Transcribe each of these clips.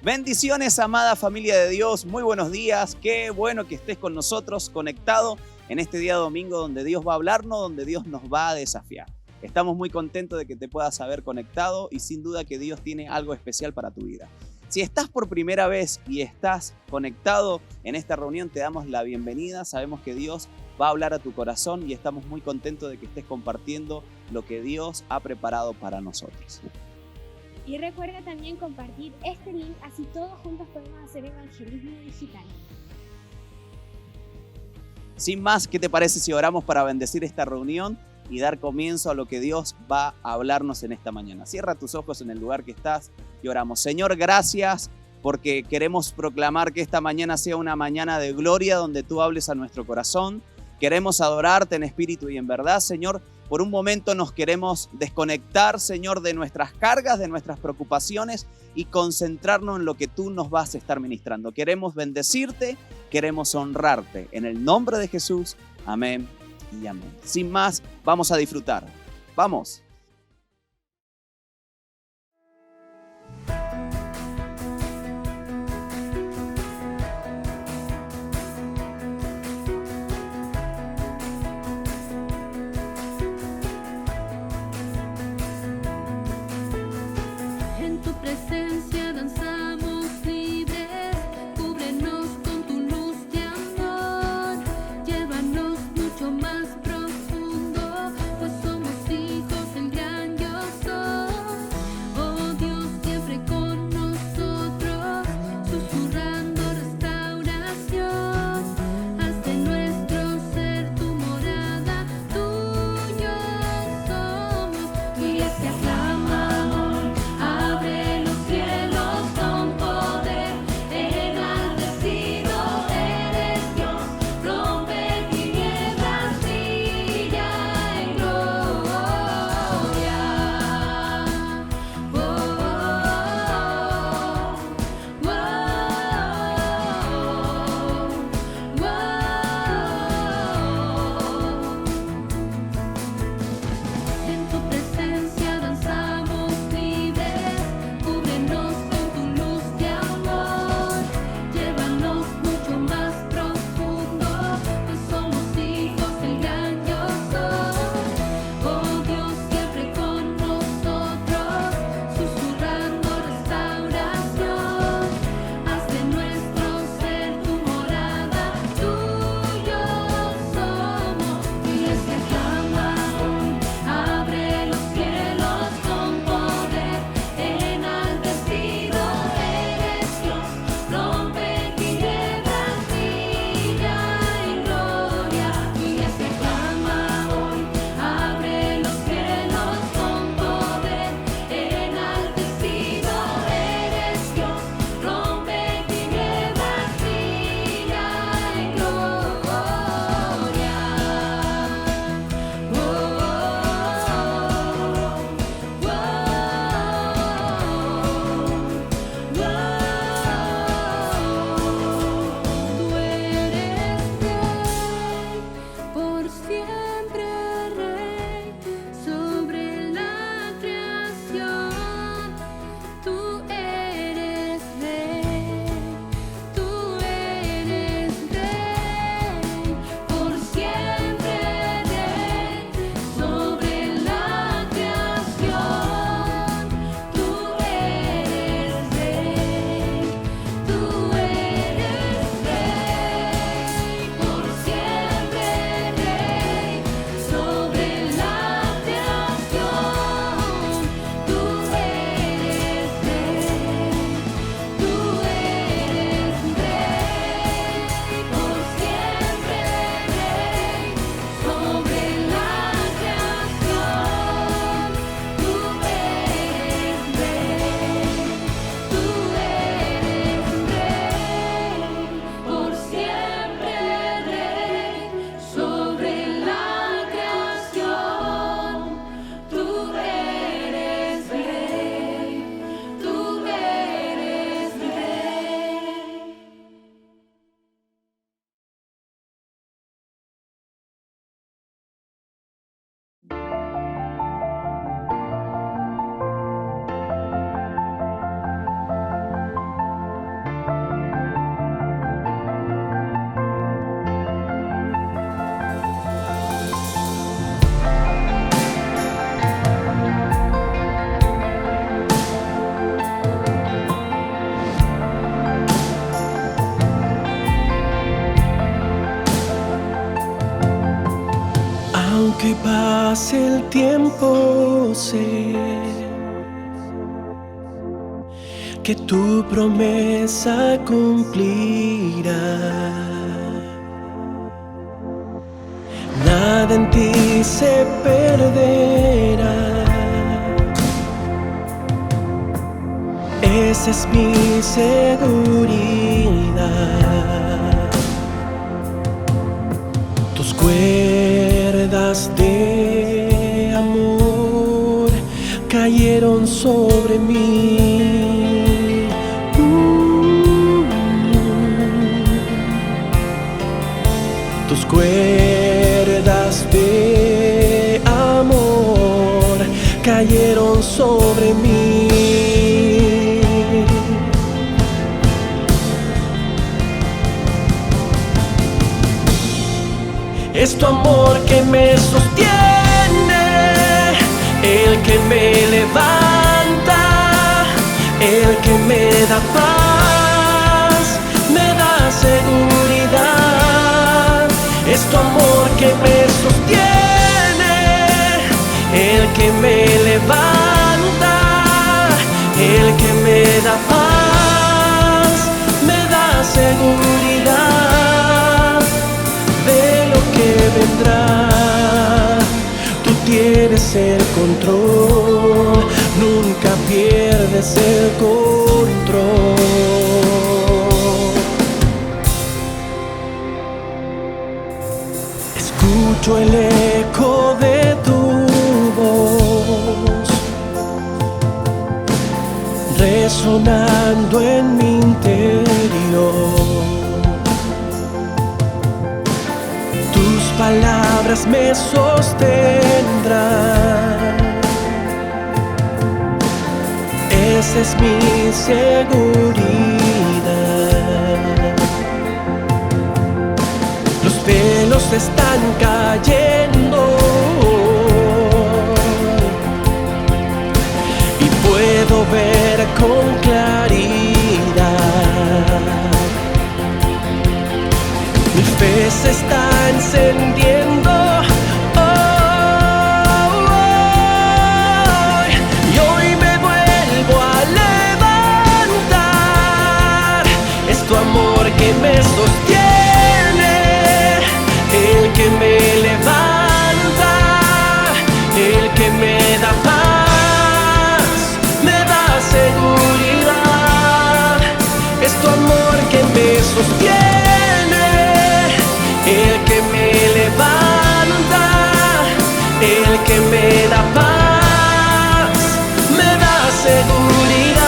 Bendiciones, amada familia de Dios, muy buenos días, qué bueno que estés con nosotros conectado en este día domingo donde Dios va a hablarnos, donde Dios nos va a desafiar. Estamos muy contentos de que te puedas haber conectado y sin duda que Dios tiene algo especial para tu vida. Si estás por primera vez y estás conectado en esta reunión, te damos la bienvenida. Sabemos que Dios va a hablar a tu corazón y estamos muy contentos de que estés compartiendo lo que Dios ha preparado para nosotros. Y recuerda también compartir este link, así todos juntos podemos hacer evangelismo digital. Sin más, ¿qué te parece si oramos para bendecir esta reunión y dar comienzo a lo que Dios va a hablarnos en esta mañana? Cierra tus ojos en el lugar que estás y oramos. Señor, gracias porque queremos proclamar que esta mañana sea una mañana de gloria donde tú hables a nuestro corazón. Queremos adorarte en espíritu y en verdad, Señor. Por un momento nos queremos desconectar, Señor, de nuestras cargas, de nuestras preocupaciones y concentrarnos en lo que tú nos vas a estar ministrando. Queremos bendecirte, queremos honrarte. En el nombre de Jesús, amén y amén. Sin más, vamos a disfrutar. ¡Vamos! Más profundo, pues somos hijos del Aunque pase el tiempo, sé que tu promesa cumplirá. Nada en ti se perderá. Esa es mi seguridad. Tus cuerdas de amor cayeron sobre mí. Tus cuerdas de amor cayeron sobre mí. Es tu amor que me sostiene, el que me levanta, el que me da paz, me da seguridad. Es tu amor que me sostiene, el que me levanta, el que me da paz, me da seguridad de lo que vendrá. Tú tienes el control, nunca pierdes el control. Escucho el eco de tu voz resonando en mi interior. Tus palabras me sostendrán. Esa es mi seguridad. Los velos están cayendo y puedo ver con claridad. Mi fe se está encendiendo hoy, y hoy me vuelvo a levantar. Es tu amor que me sostiene, el que me levanta, el que me da paz, me da seguridad. Es tu amor que me sostiene, el que me levanta, el que me da paz, me da seguridad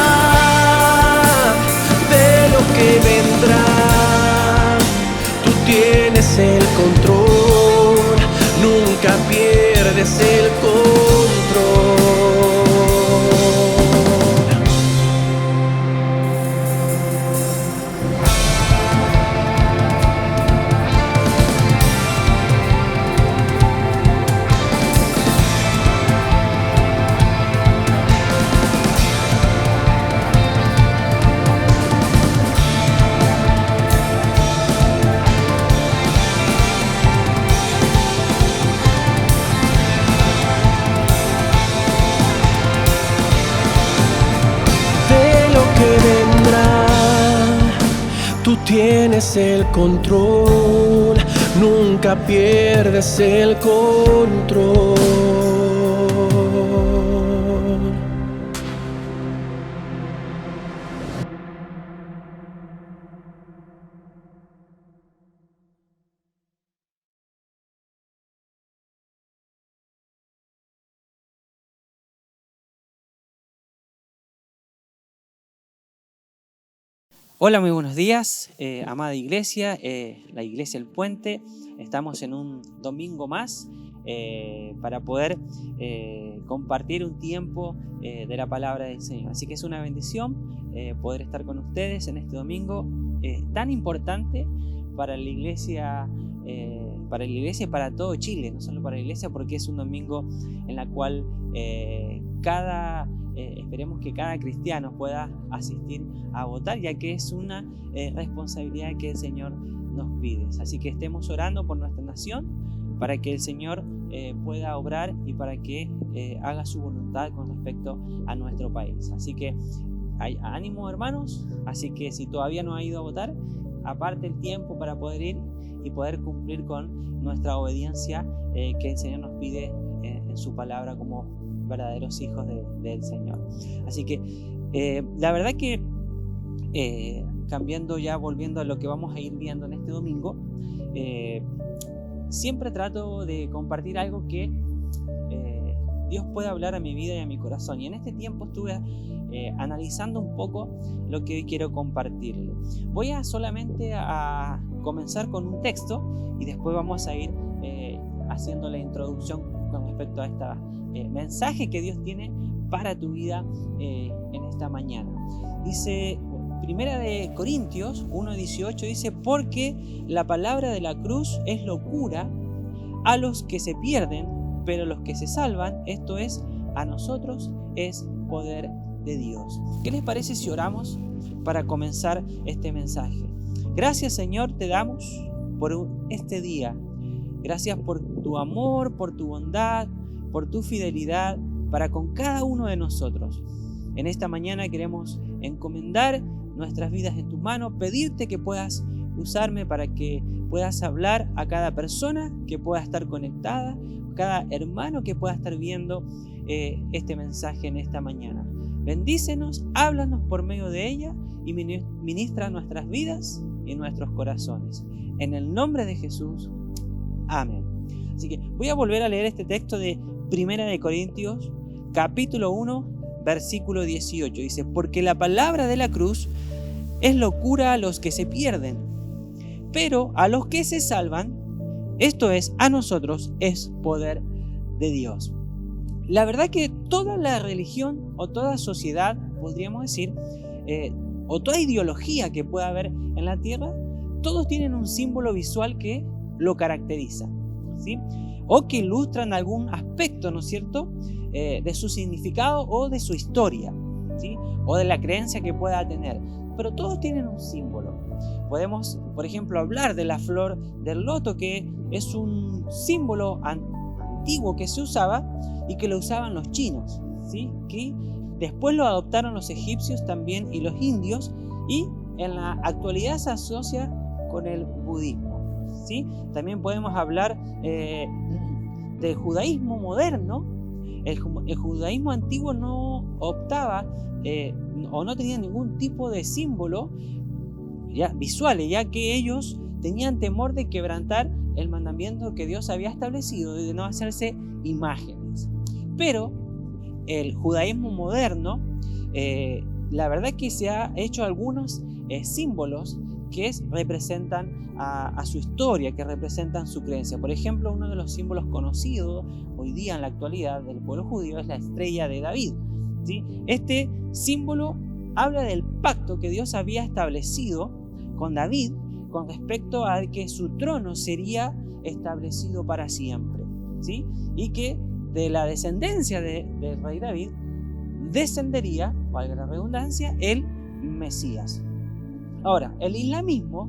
de lo que vendrá. Tú tienes el control, nunca pierdes el control. Tú tienes el control, nunca pierdes el control. Hola, muy buenos días, amada iglesia, la iglesia El Puente. Estamos en un domingo más para poder compartir un tiempo de la palabra del Señor. Así que es una bendición poder estar con ustedes en este domingo tan importante para la iglesia y para todo Chile, no solo para la iglesia, porque es un domingo en la cual esperemos que cada cristiano pueda asistir a votar, ya que es una responsabilidad que el Señor nos pide. Así que estemos orando por nuestra nación para que el Señor pueda obrar y para que haga su voluntad con respecto a nuestro país. Así que hay ánimo, hermanos. Así que si todavía no ha ido a votar, aparte el tiempo para poder ir y poder cumplir con nuestra obediencia que el Señor nos pide en su palabra como verdaderos hijos del Señor. Así que la verdad que cambiando ya, volviendo a lo que vamos a ir viendo en este domingo, siempre trato de compartir algo que Dios puede hablar a mi vida y a mi corazón. Y en este tiempo estuve analizando un poco lo que hoy quiero compartirle. Voy a solamente a comenzar con un texto y después vamos a ir haciendo la introducción con respecto a este mensaje que Dios tiene para tu vida en esta mañana. Dice Primera de Corintios 1:18, dice: porque la palabra de la cruz es locura a los que se pierden, pero los que se salvan, esto es, a nosotros, es poder de Dios. ¿Qué les parece si oramos para comenzar este mensaje? Gracias, Señor, te damos por este día. Gracias por tu amor, por tu bondad, por tu fidelidad para con cada uno de nosotros. En esta mañana queremos encomendar nuestras vidas en tus manos, pedirte que puedas usarme para que puedas hablar a cada persona que pueda estar conectada, cada hermano que pueda estar viendo este mensaje en esta mañana. Bendícenos, háblanos por medio de ella y ministra nuestras vidas y nuestros corazones. En el nombre de Jesús, amén. Así que voy a volver a leer este texto de Primera de Corintios, capítulo 1, versículo 18. Dice: porque la palabra de la cruz es locura a los que se pierden, pero a los que se salvan, esto es, a nosotros, es poder de Dios. La verdad que toda la religión o toda sociedad, podríamos decir, o toda ideología que pueda haber en la tierra, todos tienen un símbolo visual que lo caracteriza, ¿sí? O que ilustran algún aspecto, ¿no es cierto?, de su significado o de su historia, ¿sí?, o de la creencia que pueda tener. Pero todos tienen un símbolo. Podemos, por ejemplo, hablar de la flor del loto, que es un símbolo antiguo que se usaba y que lo usaban los chinos, ¿sí?, que después lo adoptaron los egipcios también y los indios, y en la actualidad se asocia con el budismo, ¿sí? También podemos hablar del judaísmo moderno. El judaísmo antiguo no optaba o no tenía ningún tipo de símbolo visuales, ya que ellos tenían temor de quebrantar el mandamiento que Dios había establecido de no hacerse imágenes. Pero el judaísmo moderno, la verdad que se ha hecho algunos símbolos que representan a su historia, que representan su creencia. Por ejemplo, uno de los símbolos conocidos hoy día en la actualidad del pueblo judío es la estrella de David, ¿sí? Este símbolo habla del pacto que Dios había establecido con David con respecto a que su trono sería establecido para siempre, ¿sí? Y que de la descendencia del rey David descendería, valga la redundancia, el Mesías. Ahora, el islamismo,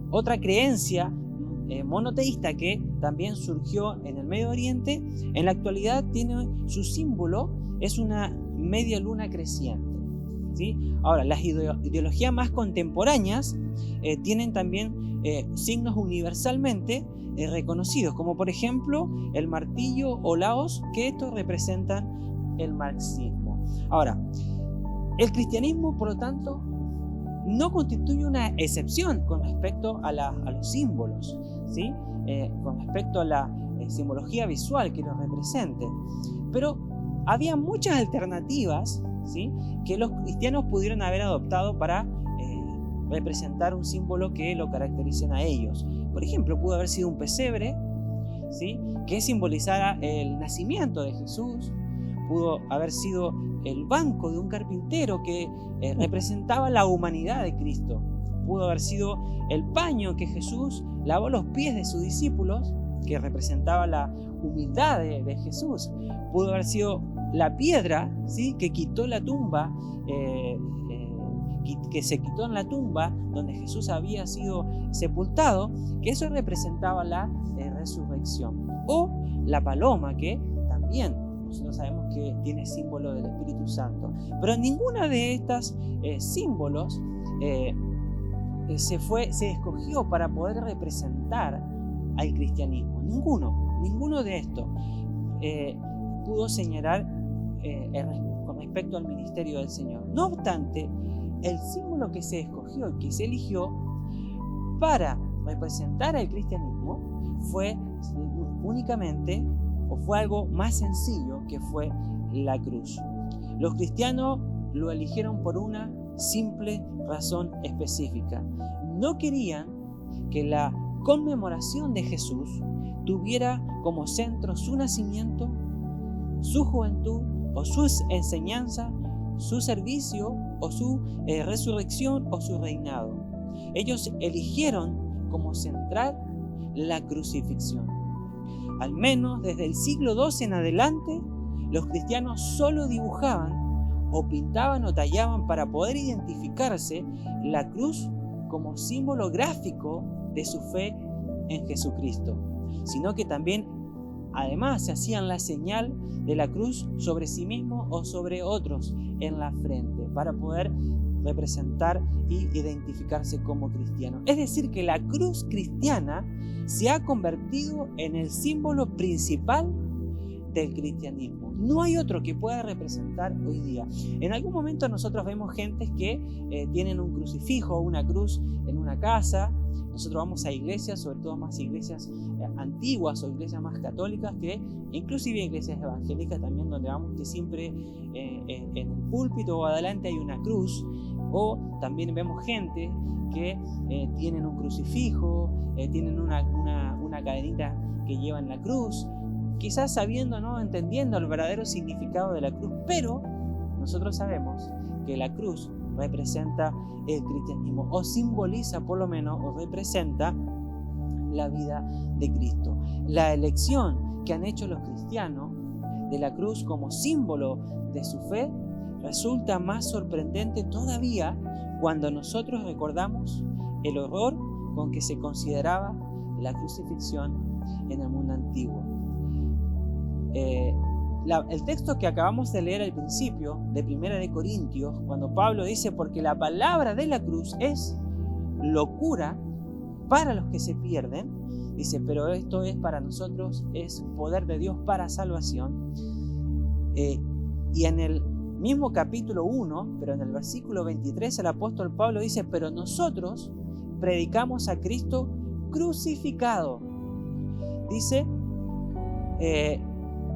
otra creencia monoteísta que también surgió en el Medio Oriente, en la actualidad tiene su símbolo, es una media luna creciente, ¿sí? Ahora, las ideologías más contemporáneas tienen también signos universalmente reconocidos, como por ejemplo el martillo o la hoz, que estos representan el marxismo. Ahora, el cristianismo, por lo tanto, no constituye una excepción con respecto a los símbolos, ¿sí? Con respecto a la simbología visual que los represente. Pero había muchas alternativas, ¿sí?, que los cristianos pudieron haber adoptado para representar un símbolo que lo caractericen a ellos. Por ejemplo, pudo haber sido un pesebre, ¿sí?, que simbolizara el nacimiento de Jesús. Pudo haber sido el banco de un carpintero que representaba la humanidad de Cristo. Pudo haber sido el paño que Jesús lavó los pies de sus discípulos, que representaba la humildad de Jesús. Pudo haber sido la piedra, ¿sí?, que quitó la tumba, que se quitó en la tumba donde Jesús había sido sepultado, que eso representaba la resurrección. O la paloma, que también nosotros sabemos que tiene símbolo del Espíritu Santo. Pero ninguna de estas símbolos se escogió para poder representar al cristianismo. Ninguno de estos pudo señalar con respecto al ministerio del Señor. No obstante, el símbolo que se escogió y que se eligió para representar al cristianismo fue únicamente, o fue algo más sencillo, que fue la cruz. Los cristianos lo eligieron por una simple razón específica. No querían que la conmemoración de Jesús tuviera como centro su nacimiento, su juventud o sus enseñanzas, su servicio o su resurrección o su reinado. Ellos eligieron como central la crucifixión. Al menos desde el siglo XII en adelante, los cristianos solo dibujaban o pintaban o tallaban para poder identificarse la cruz como símbolo gráfico de su fe en Jesucristo, sino que también además se hacían la señal de la cruz sobre sí mismos o sobre otros en la frente para poder representar y identificarse como cristianos. Es decir, que la cruz cristiana se ha convertido en el símbolo principal del cristianismo. No hay otro que pueda representar hoy día. En algún momento nosotros vemos gentes que tienen un crucifijo o una cruz en una casa. Nosotros vamos a iglesias, sobre todo más iglesias antiguas o iglesias más católicas, que inclusive iglesias evangélicas también, donde vamos que siempre en el púlpito o adelante hay una cruz. O también vemos gente que tienen un crucifijo, tienen una cadenita que llevan la cruz, quizás sabiendo, ¿no?, entendiendo el verdadero significado de la cruz, pero nosotros sabemos que la cruz representa el cristianismo, o simboliza por lo menos, o representa la vida de Cristo. La elección que han hecho los cristianos de la cruz como símbolo de su fe resulta más sorprendente todavía cuando nosotros recordamos el horror con que se consideraba la crucifixión en el mundo antiguo. El texto que acabamos de leer al principio de 1 de Corintios, cuando Pablo dice: porque la palabra de la cruz es locura para los que se pierden, dice, pero esto es para nosotros, es poder de Dios para salvación. Y en el mismo capítulo 1, pero en el versículo 23, el apóstol Pablo dice: pero nosotros predicamos a Cristo crucificado. Dice,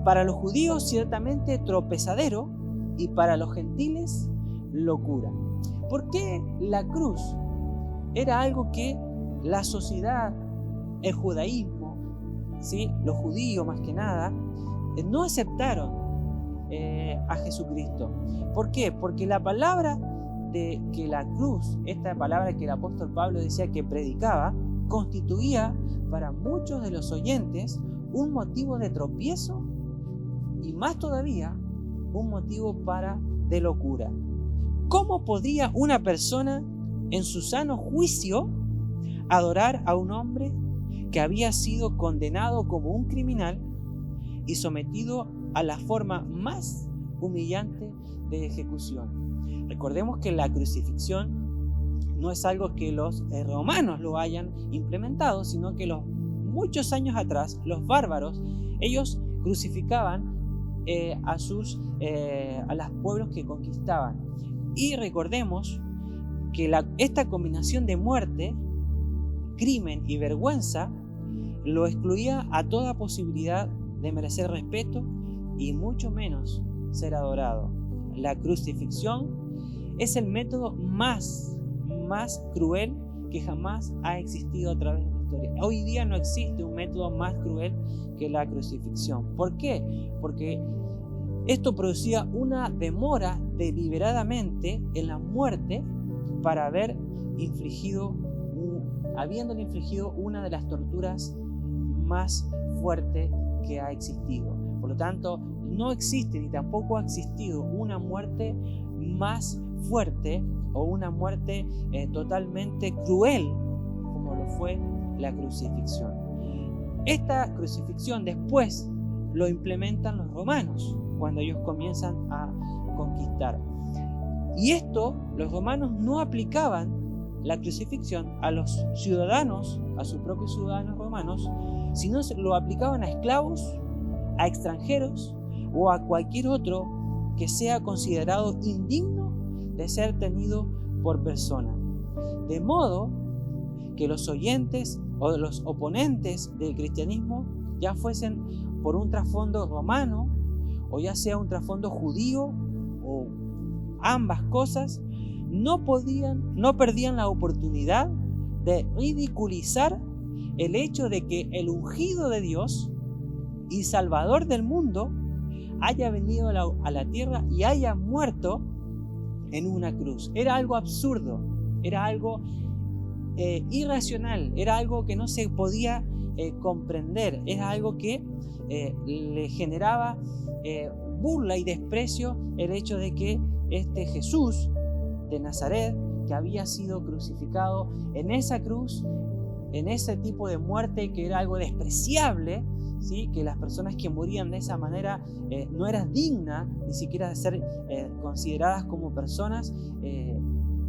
para los judíos ciertamente tropezadero, y para los gentiles locura. ¿Por qué la cruz era algo que la sociedad, el judaísmo, ¿sí?, los judíos más que nada, no aceptaron a Jesucristo? ¿Por qué? Porque la palabra de que la cruz, esta palabra que el apóstol Pablo decía que predicaba, constituía para muchos de los oyentes un motivo de tropiezo y más todavía un motivo de locura. ¿Cómo podría una persona en su sano juicio adorar a un hombre que había sido condenado como un criminal y sometido a la forma más humillante de ejecución? Recordemos que la crucifixión no es algo que los romanos lo hayan implementado, sino que muchos años atrás los bárbaros, ellos crucificaban a los pueblos que conquistaban. Y recordemos que esta combinación de muerte, crimen y vergüenza lo excluía a toda posibilidad de merecer respeto y mucho menos ser adorado. La crucifixión es el método más cruel que jamás ha existido a través de la historia. Hoy día no existe un método más cruel que la crucifixión. ¿Por qué? Porque esto producía una demora deliberadamente en la muerte para habiéndole infligido una de las torturas más fuertes que ha existido. Por lo tanto, no existe ni tampoco ha existido una muerte más fuerte o una muerte totalmente cruel, como lo fue la crucifixión. Esta crucifixión después lo implementan los romanos cuando ellos comienzan a conquistar. Y esto, los romanos no aplicaban la crucifixión a los ciudadanos, a sus propios ciudadanos romanos, sino lo aplicaban a esclavos, a extranjeros o a cualquier otro que sea considerado indigno de ser tenido por persona. De modo que los oyentes o los oponentes del cristianismo, ya fuesen por un trasfondo romano o ya sea un trasfondo judío o ambas cosas, no perdían la oportunidad de ridiculizar el hecho de que el ungido de Dios y Salvador del mundo haya venido a la tierra y haya muerto en una cruz. Era algo absurdo, era algo irracional, era algo que no se podía comprender, era algo que le generaba burla y desprecio el hecho de que este Jesús de Nazaret, que había sido crucificado en esa cruz, en ese tipo de muerte que era algo despreciable, ¿sí? Que las personas que morían de esa manera no eran dignas ni siquiera de ser consideradas como personas.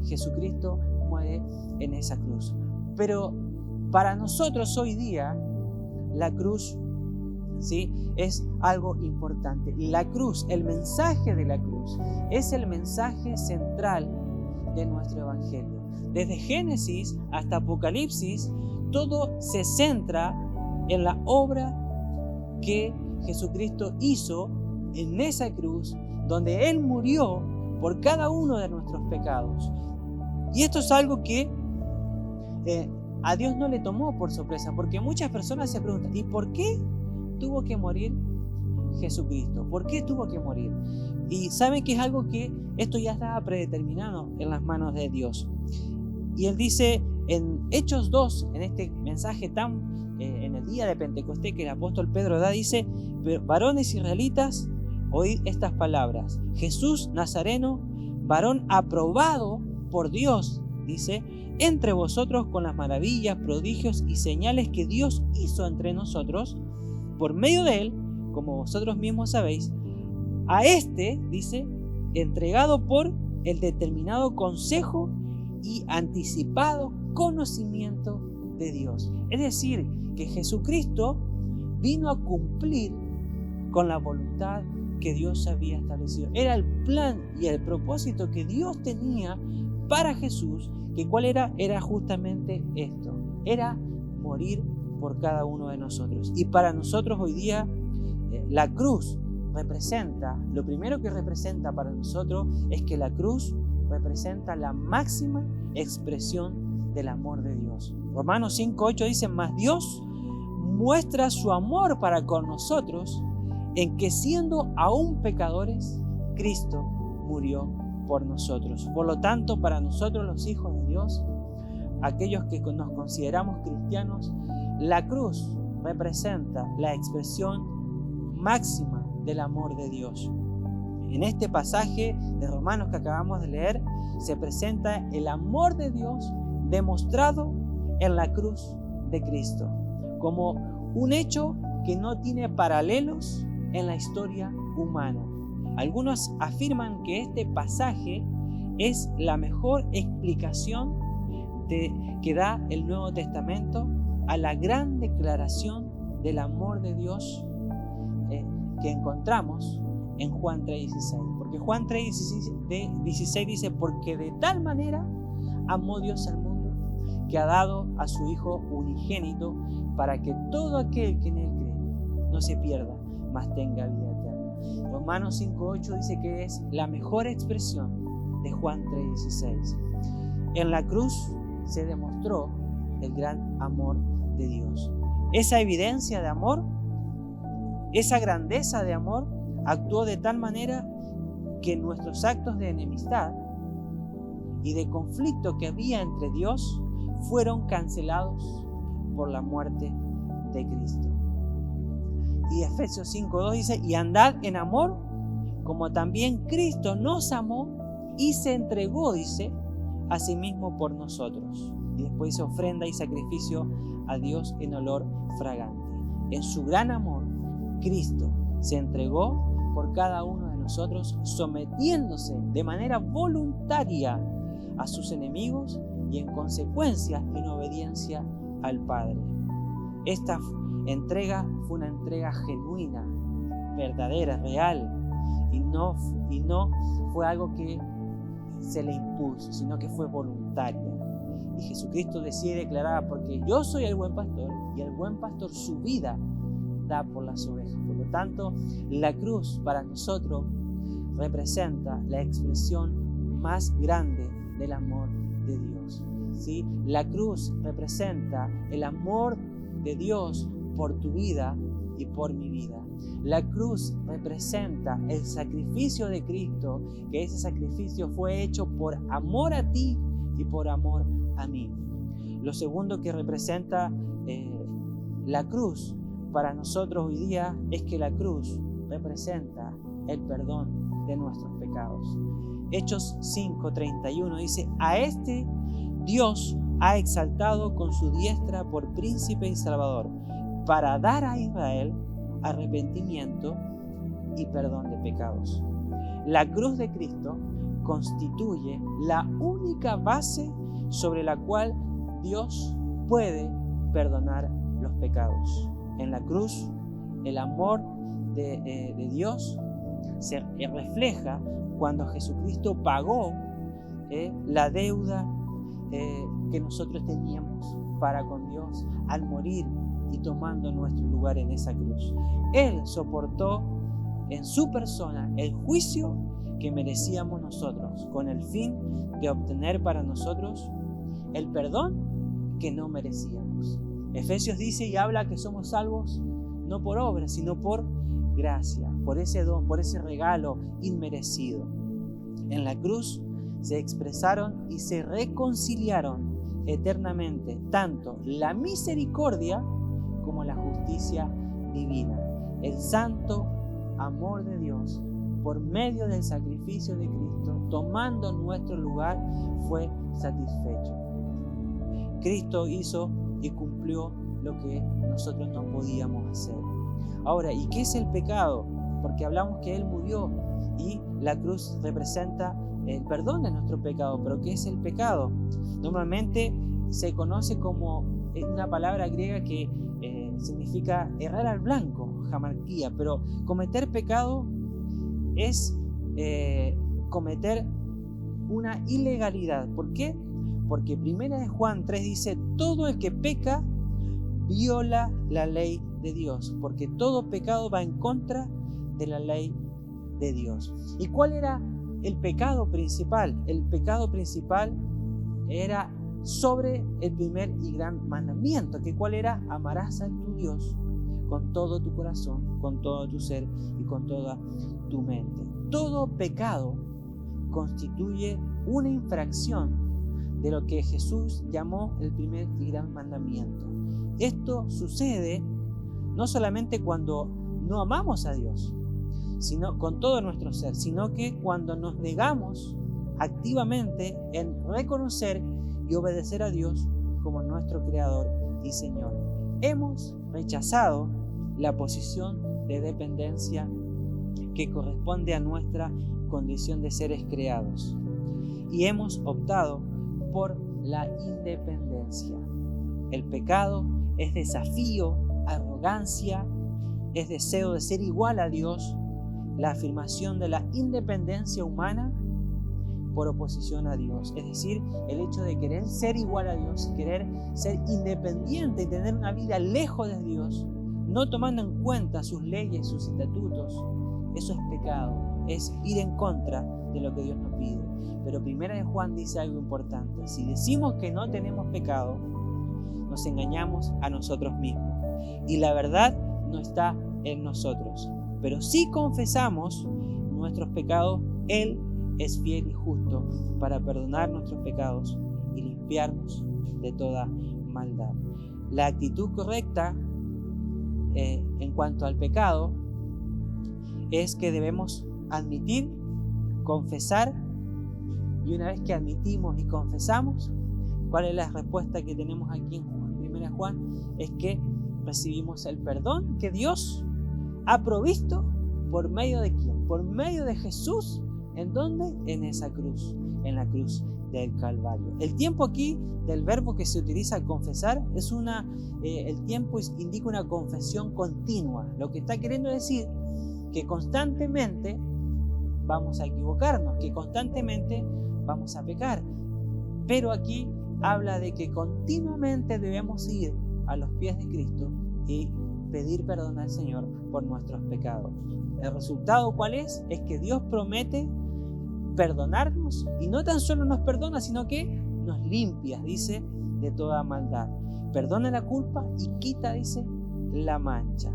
Jesucristo muere en esa cruz. Pero para nosotros hoy día la cruz, ¿sí?, es algo importante. La cruz, el mensaje de la cruz, es el mensaje central de nuestro evangelio. Desde Génesis hasta Apocalipsis, todo se centra en la obra que Jesucristo hizo en esa cruz, donde Él murió por cada uno de nuestros pecados. Y esto es algo que a Dios no le tomó por sorpresa, porque muchas personas se preguntan, ¿y por qué tuvo que morir Jesucristo? ¿Por qué tuvo que morir? Y saben que es algo que esto ya estaba predeterminado en las manos de Dios. Y Él dice en Hechos 2, en este mensaje en el día de Pentecostés que el apóstol Pedro da, dice: varones israelitas, oíd estas palabras. Jesús Nazareno, varón aprobado por Dios, dice, entre vosotros con las maravillas, prodigios y señales que Dios hizo entre nosotros, por medio de Él, como vosotros mismos sabéis, a este, dice, entregado por el determinado consejo y anticipado conocimiento de Dios. Es decir, que Jesucristo vino a cumplir con la voluntad que Dios había establecido. Era el plan y el propósito que Dios tenía para Jesús, que cuál era justamente esto, era morir por cada uno de nosotros. Y para nosotros hoy día la cruz representa, lo primero que representa para nosotros es que la cruz representa la máxima expresión del amor de Dios. Romanos 5:8 dice: mas Dios muestra su amor para con nosotros en que siendo aún pecadores, Cristo murió por nosotros. Por lo tanto, para nosotros los hijos de Dios, aquellos que nos consideramos cristianos, la cruz representa la expresión máxima del amor de Dios. En este pasaje de Romanos que acabamos de leer, se presenta el amor de Dios demostrado en la cruz de Cristo, como un hecho que no tiene paralelos en la historia humana. Algunos afirman que este pasaje es la mejor explicación que da el Nuevo Testamento a la gran declaración del amor de Dios que encontramos en Juan 3:16. Porque Juan 3:16 dice: porque de tal manera amó Dios al mundo, que ha dado a su Hijo unigénito, para que todo aquel que en Él cree no se pierda, mas tenga vida eterna. Romanos 5:8 dice que es la mejor expresión de Juan 3:16. En la cruz se demostró el gran amor de Dios. Esa evidencia de amor, esa grandeza de amor, actuó de tal manera que nuestros actos de enemistad y de conflicto que había entre Dios fueron cancelados por la muerte de Cristo. Y Efesios 5:2 dice: y andad en amor, como también Cristo nos amó y se entregó, dice, a sí mismo por nosotros. Y después dice ofrenda y sacrificio a Dios en olor fragante. En su gran amor, Cristo se entregó por cada uno de nosotros, sometiéndose de manera voluntaria a sus enemigos y en consecuencia en obediencia al Padre. Esta entrega fue una entrega genuina, verdadera, real, y no fue algo que se le impuso, sino que fue voluntaria. Y Jesucristo decide declarar, porque yo soy el buen pastor, y el buen pastor su vida da por las ovejas. Por lo tanto, la cruz para nosotros representa la expresión más grande del amor de Dios. ¿Sí? La cruz representa el amor de Dios por tu vida y por mi vida. La cruz representa el sacrificio de Cristo, que ese sacrificio fue hecho por amor a ti y por amor a mí. Lo segundo que representa la cruz para nosotros hoy día es que la cruz representa el perdón de nuestros pecados. Hechos 5:31 dice: a este Dios ha exaltado con su diestra por príncipe y salvador, para dar a Israel arrepentimiento y perdón de pecados. La cruz de Cristo constituye la única base sobre la cual Dios puede perdonar los pecados. En la cruz, el amor de Dios se refleja cuando Jesucristo pagó la deuda que nosotros teníamos para con Dios al morir y tomando nuestro lugar en esa cruz. Él soportó en su persona el juicio que merecíamos nosotros, con el fin de obtener para nosotros el perdón que no merecíamos. Efesios dice y habla que somos salvos no por obras, sino por gracia, por ese don, por ese regalo inmerecido. En la cruz se expresaron y se reconciliaron eternamente tanto la misericordia como la justicia divina. El santo amor de Dios, por medio del sacrificio de Cristo, tomando nuestro lugar, fue satisfecho. Cristo hizo y cumplió lo que nosotros no podíamos hacer. Ahora, ¿y qué es el pecado? Porque hablamos que Él murió y la cruz representa el perdón de nuestro pecado. ¿Pero qué es el pecado? Normalmente se conoce como una palabra griega que significa errar al blanco, jamarquía, pero cometer pecado es cometer una ilegalidad. ¿Por qué? Porque 1 Juan 3 dice: todo el que peca viola la ley de Dios, porque todo pecado va en contra de la ley de Dios. ¿Y cuál era el pecado principal? El pecado principal era sobre el primer y gran mandamiento, que cuál era: amarás a tu Dios con todo tu corazón, con todo tu ser y con toda tu mente. Todo pecado constituye una infracción de lo que Jesús llamó el primer y gran mandamiento. Esto sucede no solamente cuando no amamos a Dios, sino con todo nuestro ser, sino que cuando nos negamos activamente en reconocer y obedecer a Dios como nuestro Creador y Señor. Hemos rechazado la posición de dependencia que corresponde a nuestra condición de seres creados y hemos optado por la independencia. El pecado es desafío, arrogancia, es deseo de ser igual a Dios, la afirmación de la independencia humana por oposición a Dios. Es decir, el hecho de querer ser igual a Dios, querer ser independiente y tener una vida lejos de Dios, no tomando en cuenta sus leyes, sus estatutos. Eso es pecado, es ir en contra de lo que Dios nos pide. Pero 1 Juan dice algo importante: si decimos que no tenemos pecado, nos engañamos a nosotros mismos y la verdad no está en nosotros. Pero si confesamos nuestros pecados, Él es fiel y justo para perdonar nuestros pecados y limpiarnos de toda maldad. La actitud correcta en cuanto al pecado es que debemos admitir, confesar Y una vez que admitimos y confesamos, ¿cuál es la respuesta que tenemos aquí en 1 Juan? Es que recibimos el perdón que Dios ha provisto por medio de ¿quién? Por medio de Jesús. ¿En dónde? En esa cruz, en la cruz del Calvario. El tiempo aquí del verbo que se utiliza al confesar es el tiempo indica una confesión continua. Lo que está queriendo decir que constantemente vamos a equivocarnos, que constantemente vamos a pecar. Pero aquí habla de que continuamente debemos ir a los pies de Cristo y pedir perdón al Señor por nuestros pecados. ¿El resultado cuál es? Es que Dios promete perdonarnos, y no tan solo nos perdona, sino que nos limpia, dice, de toda maldad. Perdona la culpa y quita, dice, la mancha.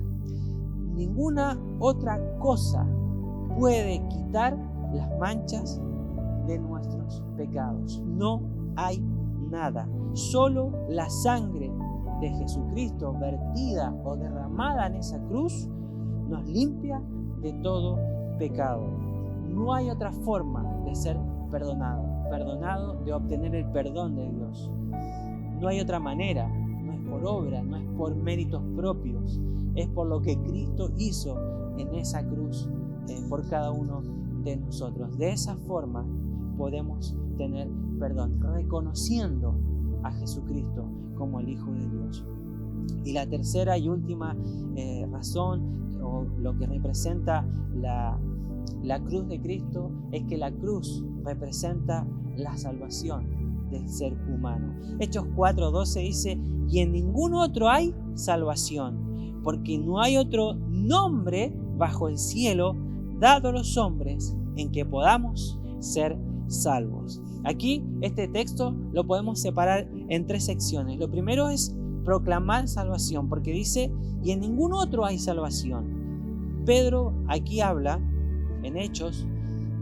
Ninguna otra cosa puede quitar las manchas de nuestros pecados. No hay nada. Solo la sangre de Jesucristo vertida o derramada en esa cruz nos limpia de todo pecado. No hay otra forma de ser perdonado, de obtener el perdón de Dios. No hay otra manera, no es por obra, no es por méritos propios, es por lo que Cristo hizo en esa cruz por cada uno de nosotros. De esa forma podemos tener perdón, reconociendo a Jesucristo como el Hijo de Dios. Y la tercera y última razón, o lo que representa la cruz de Cristo, es que la cruz representa la salvación del ser humano. Hechos 4:12 dice: y en ningún otro hay salvación, porque no hay otro nombre bajo el cielo dado a los hombres en que podamos ser salvos. Aquí este texto lo podemos separar en 3 secciones. Lo primero es proclamar salvación, porque dice: y en ningún otro hay salvación. Pedro aquí habla en Hechos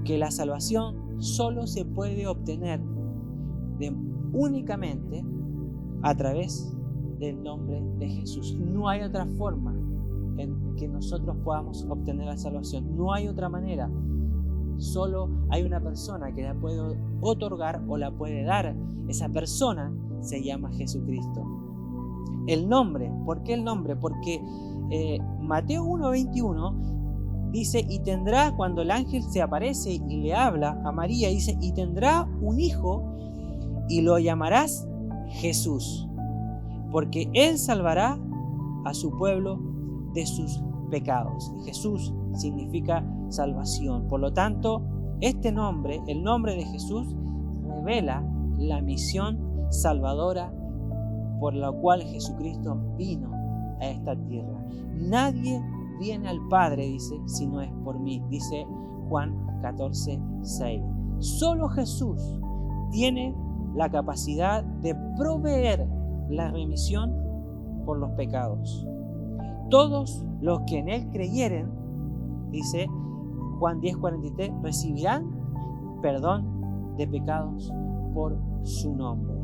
que la salvación solo se puede obtener únicamente a través del nombre de Jesús. No hay otra forma en que nosotros podamos obtener la salvación. No hay otra manera. Solo hay una persona que la puede otorgar o la puede dar. Esa persona se llama Jesucristo. El nombre, ¿por qué el nombre? Porque Mateo 1:21 dice: y tendrá, cuando el ángel se aparece y le habla a María, dice: y tendrá un hijo y lo llamarás Jesús, porque él salvará a su pueblo de sus pecados. Jesús significa salvación. Por lo tanto, este nombre, el nombre de Jesús, revela la misión salvadora por la cual Jesucristo vino a esta tierra. Nadie viene al Padre, dice, si no es por mí, dice Juan 14:6. Solo Jesús tiene la capacidad de proveer la remisión por los pecados. Todos los que en Él creyeren, dice Juan 10:43, recibirán perdón de pecados por su nombre.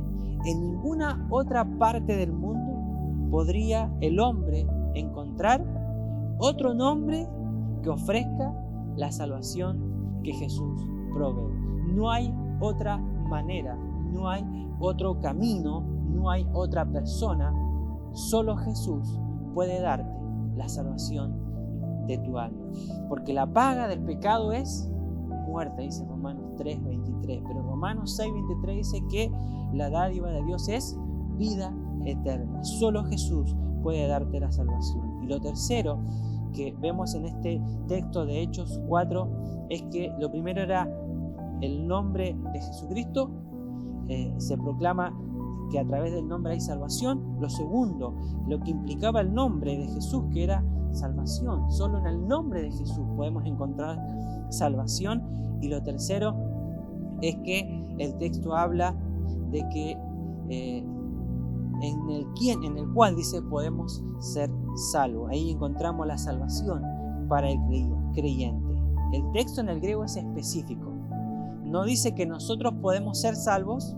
En ninguna otra parte del mundo podría el hombre encontrar otro nombre que ofrezca la salvación que Jesús provee. No hay otra manera, no hay otro camino, no hay otra persona. Solo Jesús puede darte la salvación de tu alma. Porque la paga del pecado es muerte, dice Romanos 3:23. Pero Romanos 6:23 dice que la dádiva de Dios es vida eterna. Solo Jesús puede darte la salvación. Y lo tercero que vemos en este texto de Hechos 4 es que lo primero era el nombre de Jesucristo. Se proclama que a través del nombre hay salvación. Lo segundo, lo que implicaba el nombre de Jesús, que era salvación. Solo en el nombre de Jesús podemos encontrar salvación. Y lo tercero es que el texto habla de que en el cual dice podemos ser salvos. Ahí encontramos la salvación para el creyente. El texto en el griego es específico. No dice que nosotros podemos ser salvos,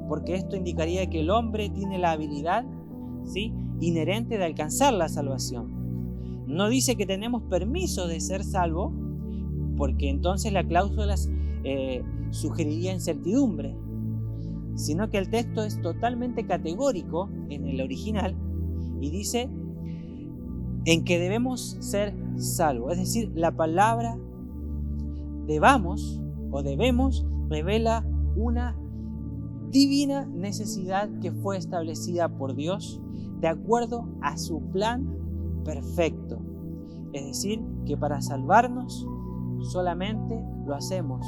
porque esto indicaría que el hombre tiene la habilidad, ¿sí?, inherente de alcanzar la salvación. No dice que tenemos permiso de ser salvos, porque entonces la cláusula sugeriría incertidumbre, sino que el texto es totalmente categórico en el original y dice en que debemos ser salvos. Es decir, la palabra debemos revela una divina necesidad que fue establecida por Dios de acuerdo a su plan perfecto. Es decir, que para salvarnos solamente lo hacemos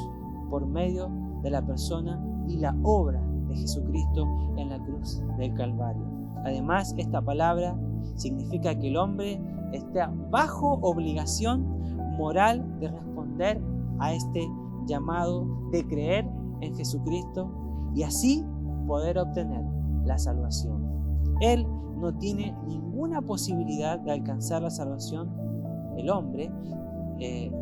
por medio de la persona y la obra de Jesucristo en la cruz del Calvario. Además, esta palabra significa que el hombre está bajo obligación moral de responder a este llamado de creer en Jesucristo y así poder obtener la salvación. Él no tiene ninguna posibilidad de alcanzar la salvación, el hombre,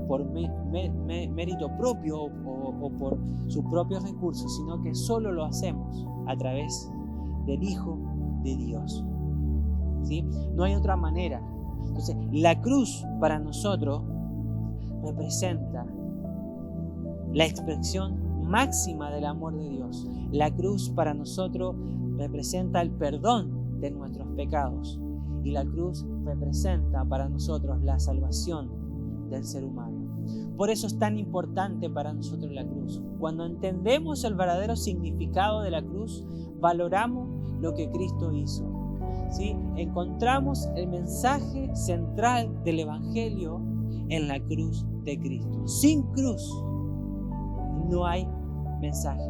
por mérito propio o por sus propios recursos, sino que solo lo hacemos a través del Hijo de Dios. ¿Sí? No hay otra manera. Entonces, la cruz para nosotros representa la expresión máxima del amor de Dios. La cruz para nosotros representa el perdón de nuestros pecados y la cruz representa para nosotros la salvación del ser humano. Por eso es tan importante para nosotros la cruz. Cuando entendemos el verdadero significado de la cruz, valoramos lo que Cristo hizo. ¿Sí? Encontramos el mensaje central del Evangelio en la cruz de Cristo. Sin cruz no hay mensaje.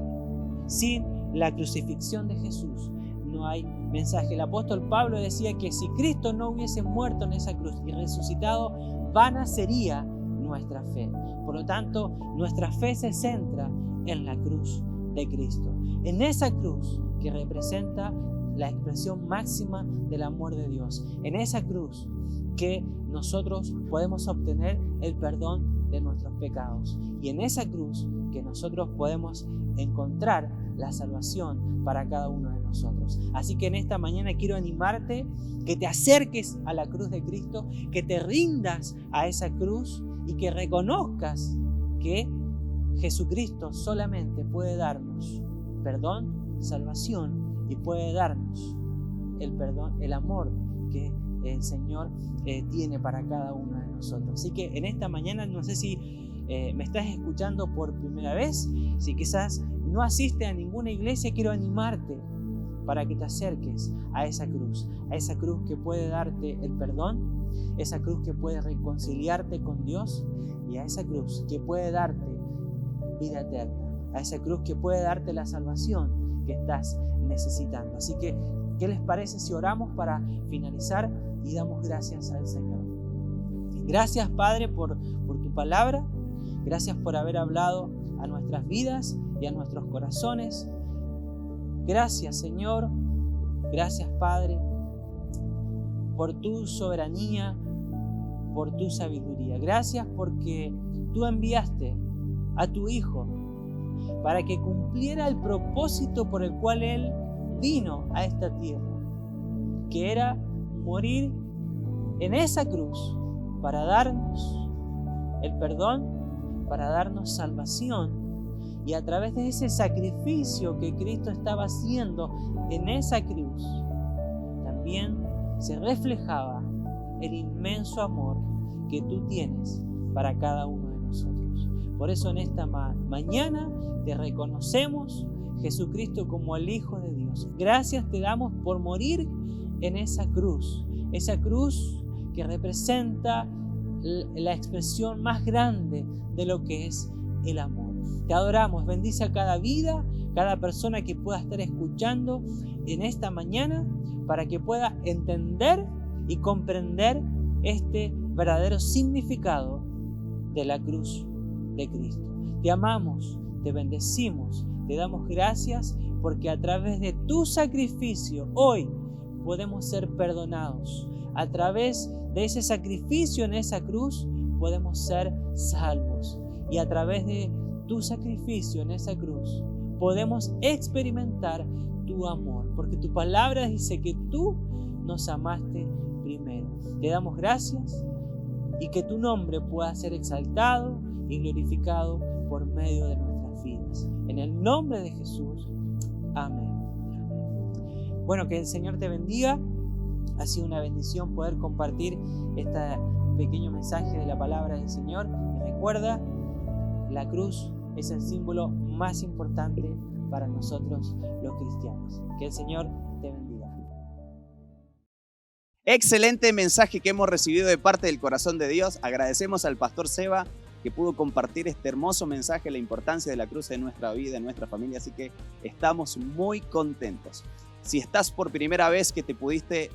Sin la crucifixión de Jesús no hay mensaje. El apóstol Pablo decía que si Cristo no hubiese muerto en esa cruz y resucitado, vana sería nuestra fe. Por lo tanto, nuestra fe se centra en la cruz de Cristo. En esa cruz que representa la expresión máxima del amor de Dios. En esa cruz que nosotros podemos obtener el perdón de nuestros pecados. Y en esa cruz que nosotros podemos encontrar la salvación para cada uno de nosotros. Así que en esta mañana quiero animarte que te acerques a la cruz de Cristo, que te rindas a esa cruz y que reconozcas que Jesucristo solamente puede darnos perdón, salvación y puede darnos el perdón, el amor que el Señor tiene para cada uno de nosotros. Así que en esta mañana, no sé si me estás escuchando por primera vez, si quizás no asistes a ninguna iglesia, quiero animarte para que te acerques a esa cruz que puede darte el perdón, esa cruz que puede reconciliarte con Dios y a esa cruz que puede darte vida eterna, a esa cruz que puede darte la salvación que estás necesitando. Así que, ¿qué les parece si oramos para finalizar y damos gracias al Señor? Gracias, Padre, por tu palabra. Gracias por haber hablado a nuestras vidas y a nuestros corazones. Gracias, Señor. Gracias, Padre, por tu soberanía, por tu sabiduría. Gracias porque tú enviaste a tu Hijo para que cumpliera el propósito por el cual Él vino a esta tierra, que era morir en esa cruz para darnos el perdón, para darnos salvación, y a través de ese sacrificio que Cristo estaba haciendo en esa cruz, también se reflejaba el inmenso amor que tú tienes para cada uno de nosotros. Por eso en esta mañana te reconocemos, Jesucristo, como el Hijo de Dios. Gracias te damos por morir en esa cruz que representa la expresión más grande de lo que es el amor. Te adoramos, bendice a cada vida, cada persona que pueda estar escuchando en esta mañana, para que pueda entender y comprender este verdadero significado de la cruz de Cristo. Te amamos, te bendecimos, te damos gracias porque a través de tu sacrificio hoy podemos ser perdonados. A través de ese sacrificio en esa cruz podemos ser salvos. Y a través de tu sacrificio en esa cruz podemos experimentar tu amor, porque tu palabra dice que tú nos amaste primero. Te damos gracias y que tu nombre pueda ser exaltado y glorificado por medio de nuestra vidas. En el nombre de Jesús. Amén. Bueno, que el Señor te bendiga. Ha sido una bendición poder compartir este pequeño mensaje de la palabra del Señor. Y recuerda, la cruz es el símbolo más importante para nosotros los cristianos. Que el Señor te bendiga. Excelente mensaje que hemos recibido de parte del corazón de Dios. Agradecemos al pastor Seba que pudo compartir este hermoso mensaje, la importancia de la cruz en nuestra vida, en nuestra familia, así que estamos muy contentos. Si estás por primera vez que te pudiste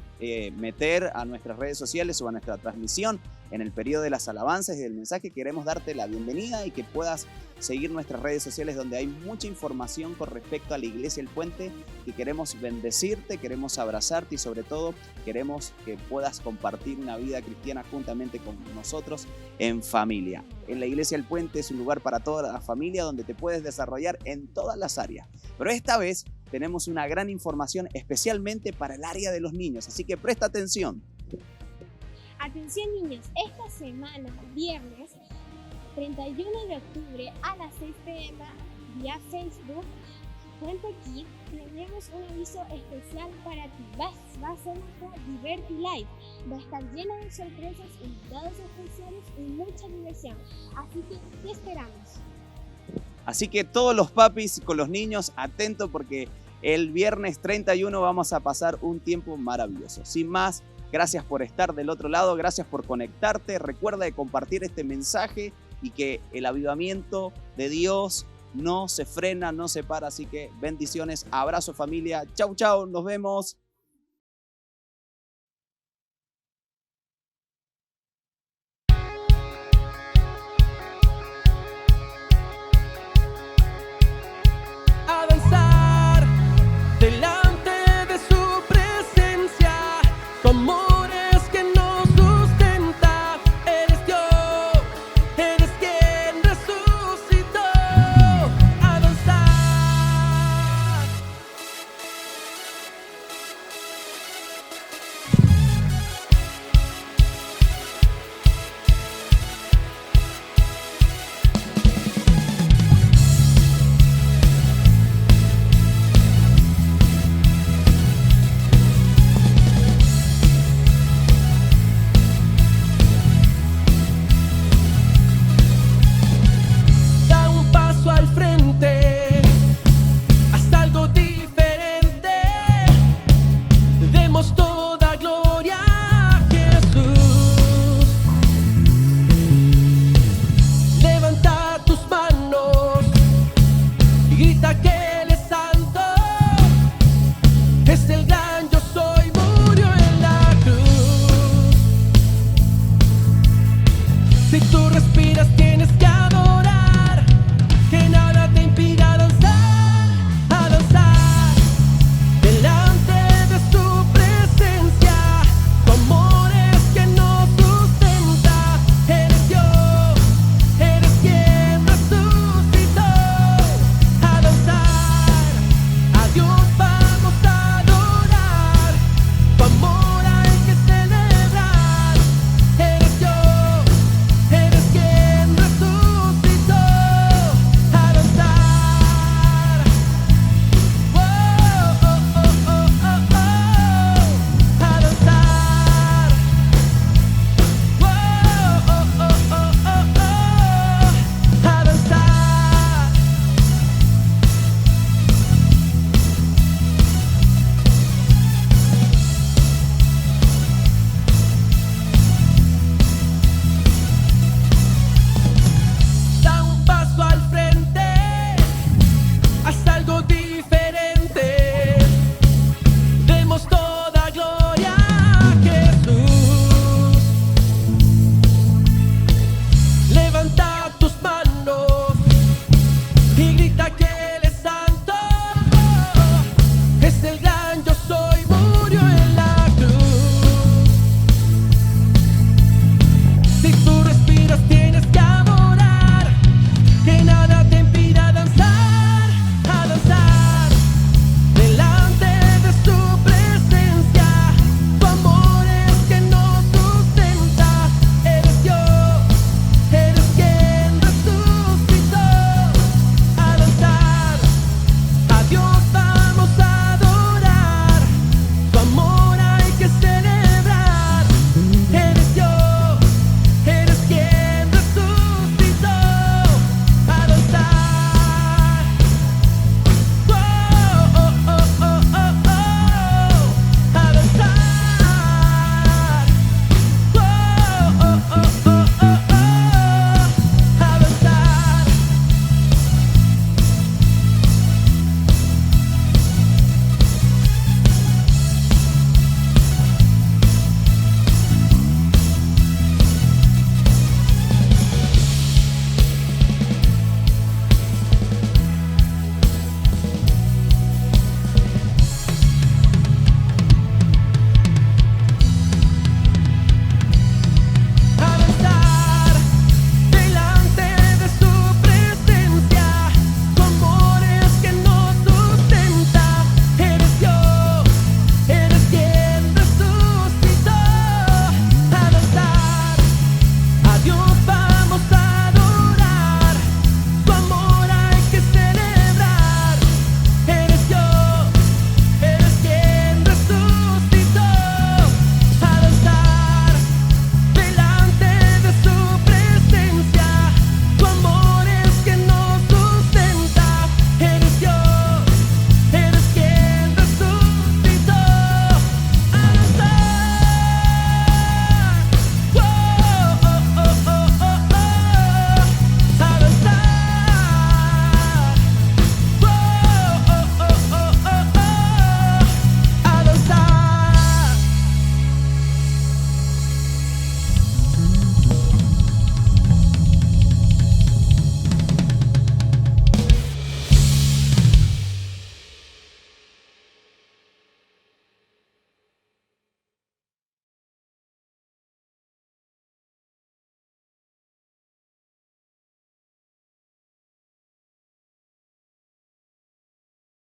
meter a nuestras redes sociales o a nuestra transmisión en el periodo de las alabanzas y del mensaje, queremos darte la bienvenida y que puedas seguir nuestras redes sociales donde hay mucha información con respecto a la Iglesia El Puente, que queremos bendecirte, queremos abrazarte y sobre todo queremos que puedas compartir una vida cristiana juntamente con nosotros en familia. En la Iglesia El Puente es un lugar para toda la familia donde te puedes desarrollar en todas las áreas, pero esta vez tenemos una gran información especialmente para el área de los niños, así que presta atención. Atención niños, esta semana, viernes 31 de octubre a las 6 p.m. vía Facebook, Puente Kids, tenemos un aviso especial para ti. Va a ser nuestra Diverty Live. Va a estar llena de sorpresas, invitados especiales y mucha diversión. Así que te esperamos. Así que todos los papis con los niños, atentos porque el viernes 31 vamos a pasar un tiempo maravilloso. Sin más, gracias por estar del otro lado, gracias por conectarte. Recuerda de compartir este mensaje y que el avivamiento de Dios no se frena, no se para. Así que bendiciones, abrazo familia, chau chau, nos vemos.